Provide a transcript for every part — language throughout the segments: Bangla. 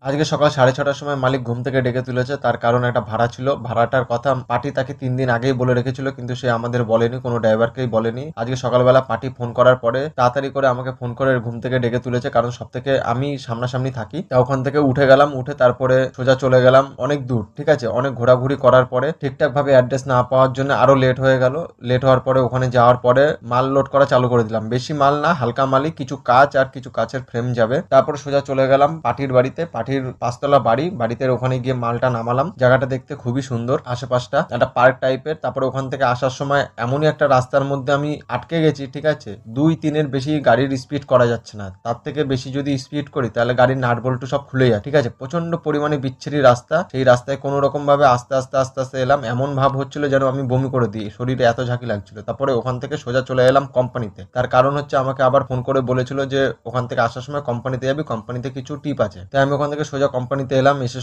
আজকে সকাল 6:30টার সময় মালিক ঘুম থেকে ডেকে তুলেছে, তার কারণ একটা ভাড়া ছিল। ভাড়াটার কথা পার্টি তাকে 3 দিন আগেই বলে রেখেছিল, কিন্তু সে আমাদের বলেনি, কোনো ড্রাইভারকেই বলেনি। আজকে সকালবেলা পার্টি ফোন করার পরে তাড়াতাড়ি করে আমাকে ফোন করে ঘুম থেকে ডেকে তুলেছে, কারণ সব থেকে আমি সামনাসামনি থাকি। তা ওখান থেকে উঠে গেলাম, উঠে তারপরে সোজা চলে গেলাম অনেক দূর, ঠিক আছে। অনেক ঘোরাঘুরি করার পরে ঠিকঠাক ভাবে অ্যাড্রেস না পাওয়ার জন্য আরো লেট হয়ে গেল। লেট হওয়ার পরে ওখানে যাওয়ার পরে মাল লোড করা চালু করে দিলাম। বেশি মাল না, হালকা মালই, কিছু কাঁচ আর কিছু কাঁচের ফ্রেম যাবে। তারপরে সোজা চলে গেলাম পার্টির বাড়িতে। পার্টির 5তলা বাড়িতে ওখানে গিয়ে মালটা নামালাম। জায়গাটা দেখতে খুবই সুন্দর, আশেপাশটা একটা পার্ক টাইপের। তারপরে ওখান থেকে আসার সময় এমনই একটা রাস্তার মধ্যে আমি আটকে গেছি, ঠিক আছে। 2-3-এর বেশি গাড়ির স্পিড করা যাচ্ছে না, তার থেকে বেশি যদি স্পিড করি তাহলে গাড়ির নাট বল্টু সব খুলে যায়, ঠিক আছে। প্রচন্ড পরিমাণে বিচ্ছিরি রাস্তা। সেই রাস্তায় কোনো রকম ভাবে আস্তে আস্তে আস্তে আস্তে এলাম। এমন ভাব হচ্ছিল যেন আমি বমি করে দিই, শরীরে এত ঝাঁকি লাগছিল। তারপরে ওখান থেকে সোজা চলে এলাম কোম্পানিতে। তার কারণ হচ্ছে আমাকে আবার ফোন করে বলেছিল যে ওখান থেকে আসার সময় কোম্পানিতে যাবি, কোম্পানিতে কিছু টিপ আছে। তাই আমি ওখান থেকে সোজা কোম্পানিতে এলাম, এসে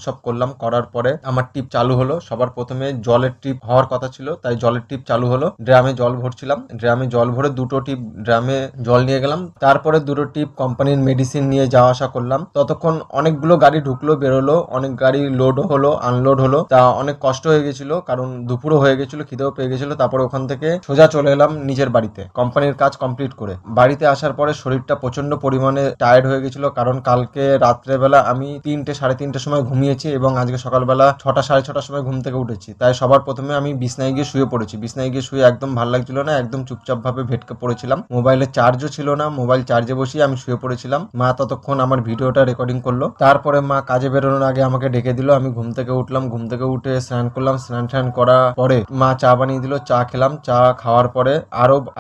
সব করলাম। করার পরে আমার টিপ চালু হলো। সবার প্রথমে জলের টিপ হওয়ার কথা ছিল, তাই জলের টিপ চালু হলো। ড্রামে জল ভরছিলাম, ড্রামে জল ভরে 2টো টিপ ড্রামে জল নিয়ে গেলাম। তারপরে 2টো টিপ কোম্পানির মেডিসিন নিয়ে যাওয়া আসা করলাম। ততক্ষণ অনেকগুলো গাড়ি ঢুকলো বেরোলো, অনেক গাড়ি লোড হলো আনলোড হলো। তা অনেক কষ্ট হয়ে গেছিল, কারণ দুপুরও হয়ে গেছিল, খিদেও পেয়ে গেছিল। তারপরে ওখান থেকে সোজা চলে এলাম নিজের বাড়িতে কোম্পানির কাজ কমপ্লিট করে। বাড়িতে আসার পরে শরীরটা প্রচন্ড পরিমাণে টায়ার্ড হয়ে গেছিল, কারণ কালকে রাত্রেবেলা আমি 3টে 3:30 সময় ঘুমিয়েছি এবং আজকে সকালবেলা 6টা 6:30 সময় ঘুম থেকে উঠেছি। তাই সবার প্রথমে আমি বিছনায় গিয়ে শুয়ে পড়েছি। বিছনায় গিয়ে শুয়ে একদম ভালো লাগছিল না, একদম চুপচাপ ভাবে ভেটকে পড়েছিলাম। মোবাইলে চার্জও ছিল না, মোবাইল চার্জে বসিয়ে আমি শুয়ে পড়েছিলাম। মা ততক্ষণ আমার ভিডিওটা রেকর্ডিং করলো। তারপরে মা কাজে বেরোনোর আগে আমাকে ডেকে দিল। আমি ঘুম থেকে উঠলাম, ঘুম থেকে উঠে স্নান করলাম। স্নান করার পরে মা চা বানিয়ে দিল, চা খেলাম। চা খাওয়ার পরে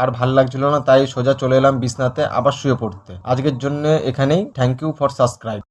আর ভাল লাগছিল না, তাই সোজা চলে এলাম বিছনাতে আবার শুয়ে পড়তে। আজকের জন্য এখানেই। Thank you for subscribe.